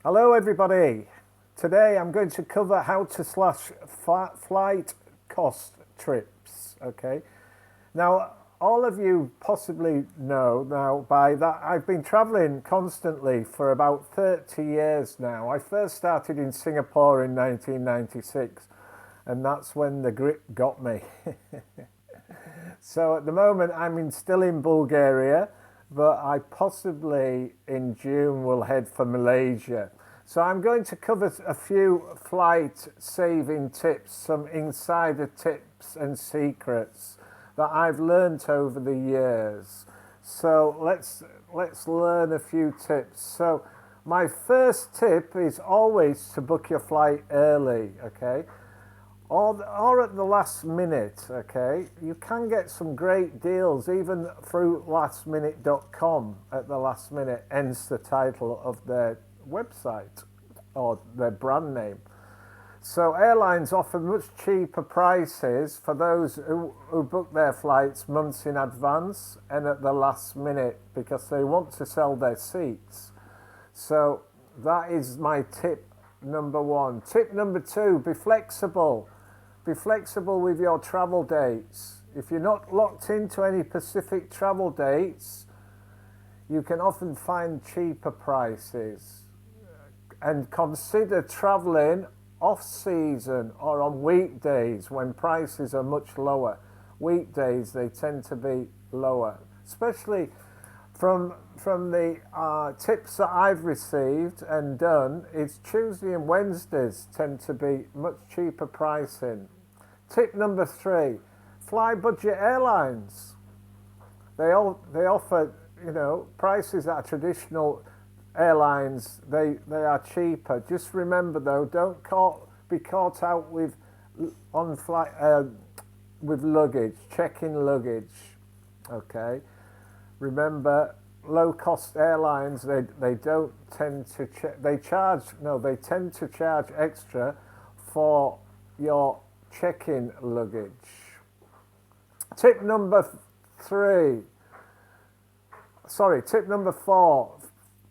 Hello everybody. Today I'm going to cover how to slash flight cost trips. Okay. Now all of you possibly know now by that I've been traveling constantly for about 30 years now. I first started in Singapore in 1996 and that's when the grip got me. So at the moment still in Bulgaria, but I possibly in June will head for Malaysia. So I'm going to cover a few flight saving tips, some insider tips and secrets that I've learnt over the years. So let's learn a few tips. So my first tip is always to book your flight early, okay? Or at the last minute, okay? You can get some great deals even through lastminute.com at the last minute, hence the title of their website or their brand name. So airlines offer much cheaper prices for those who book their flights months in advance and at the last minute because they want to sell their seats. So that is my tip number one. Tip number two, be flexible. Be flexible with your travel dates. If you're not locked into any specific travel dates, you can often find cheaper prices. And consider traveling off-season or on weekdays when prices are much lower. Weekdays, they tend to be lower, especially from the tips that I've received and done. It's Tuesday and Wednesdays tend to be much cheaper pricing. Tip number three, fly budget airlines. They offer, prices that are traditional airlines, they are cheaper. Just remember though, don't be caught out with on flight with luggage, check-in luggage. Okay. Remember, low-cost airlines they don't tend to they tend to charge extra for your check-in luggage. Tip number four.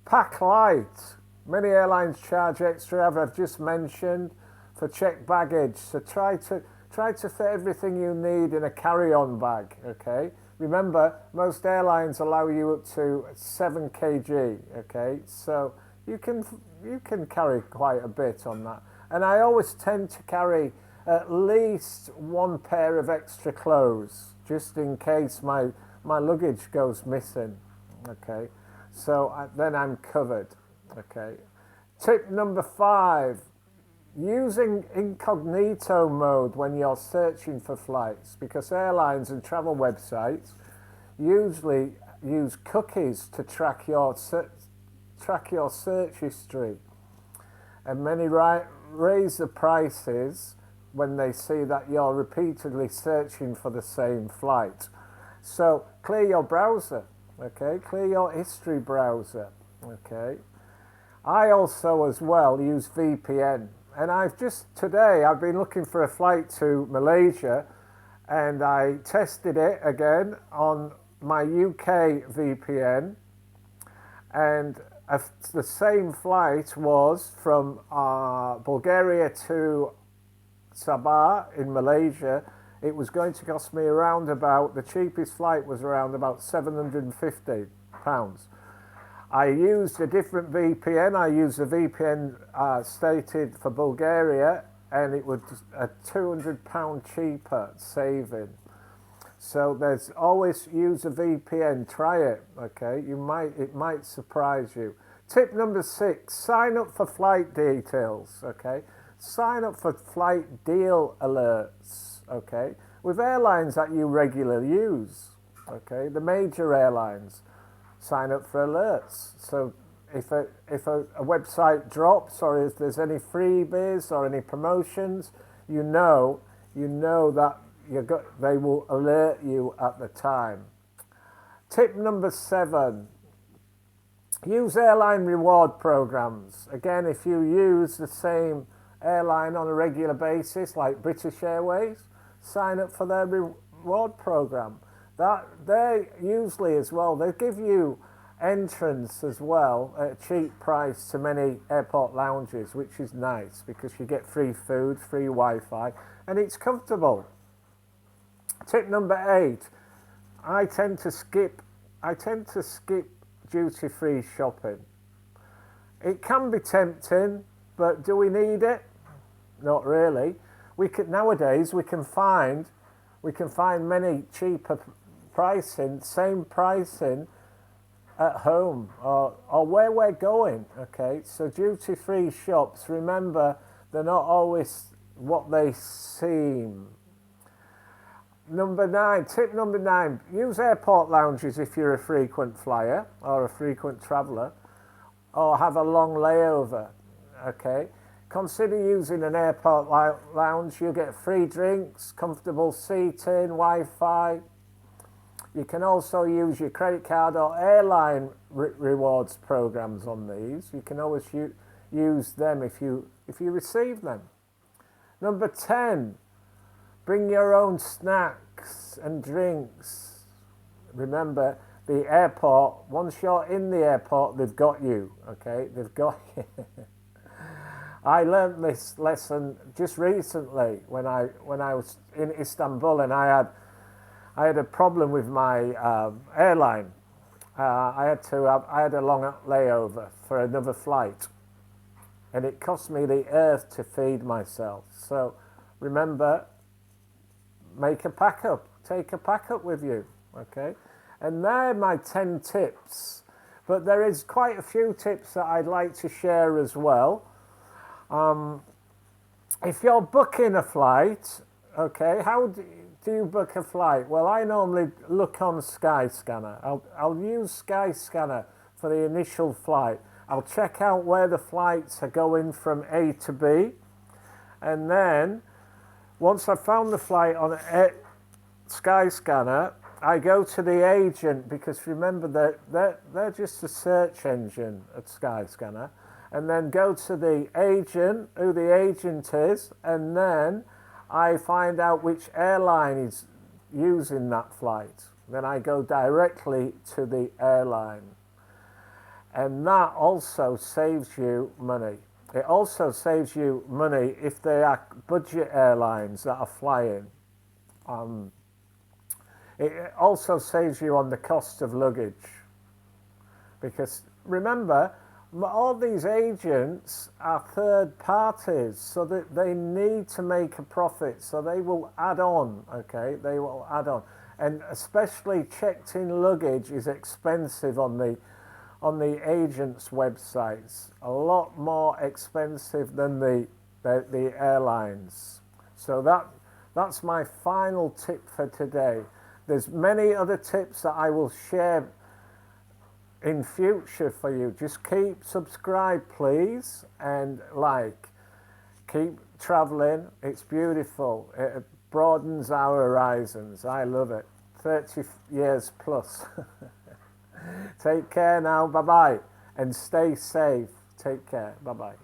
Pack light. Many airlines charge extra, as I've just mentioned, for checked baggage. So try to fit everything you need in a carry-on bag. Okay. Remember, most airlines allow you up to 7 kg. Okay, so you can carry quite a bit on that. And I always tend to carry at least one pair of extra clothes, just in case my luggage goes missing. Okay. So then I'm covered. Okay. Tip number 5, using incognito mode when you're searching for flights, because airlines and travel websites usually use cookies to track your search history, and many raise the prices when they see that you're repeatedly searching for the same flight. So clear your browser. Okay, clear your history browser. Okay, I also as well use VPN, and today I've been looking for a flight to Malaysia, and I tested it again on my UK VPN, and the same flight was from Bulgaria to Sabah in Malaysia. It was going to cost me the cheapest flight was around about £750. I used a different VPN. I used a VPN stated for Bulgaria, and it was a £200 cheaper saving. So there's always use a VPN. Try it, okay? It might surprise you. Tip number 6, sign up for flight details, okay? Sign up for flight deal alerts. Okay, with airlines that you regularly use. Okay, the major airlines, sign up for alerts. So if a website drops, or if there's any freebies or any promotions, you know that they will alert you at the time. Tip number 7, use airline reward programs. Again, if you use the same airline on a regular basis, like British Airways, sign up for their reward program. That they usually as well, they give you entrance as well at a cheap price to many airport lounges, which is nice because you get free food, free Wi-Fi, and it's comfortable. Tip number 8, I tend to skip duty-free shopping. It can be tempting, but do we need it? Not really. Nowadays we can find many cheaper pricing, same pricing at home or where we're going. Okay, so duty-free shops, remember, they're not always what they seem. Tip number 9, use airport lounges if you're a frequent flyer or a frequent traveller or have a long layover. Okay, consider using an airport lounge. You get free drinks, comfortable seating, Wi-Fi. You can also use your credit card or airline rewards programs on these. You can always use them if you receive them. Number 10, bring your own snacks and drinks. Remember, the airport, once you're in the airport, they've got you, okay? They've got you. I learned this lesson just recently when I was in Istanbul, and I had a problem with my airline. I had a long layover for another flight, and it cost me the earth to feed myself. So remember, make a pack up. Take a pack up with you, okay? And they're my 10 tips. But there is quite a few tips that I'd like to share as well. If you're booking a flight, okay, how do you book a flight? Well, I normally look on Skyscanner. I'll use Skyscanner for the initial flight. I'll check out where the flights are going from A to B. And then, once I've found the flight on Skyscanner, I go to the agent, because remember they're just a search engine at Skyscanner, and then go to the agent, who the agent is, and then I find out which airline is using that flight. Then I go directly to the airline. And that also saves you money. It also saves you money if they are budget airlines that are flying. It also saves you on the cost of luggage. Because remember, all these agents are third parties, so that they need to make a profit, so they will add on, okay? They will add on. And especially checked in luggage is expensive on the agents' websites, a lot more expensive than the airlines. So that's my final tip for today. There's many other tips that I will share in future for you. Just keep subscribed, please, and like. Keep traveling. It's beautiful. It broadens our horizons. I love it. 30 years plus. Take care now. Bye-bye. And stay safe. Take care. Bye-bye.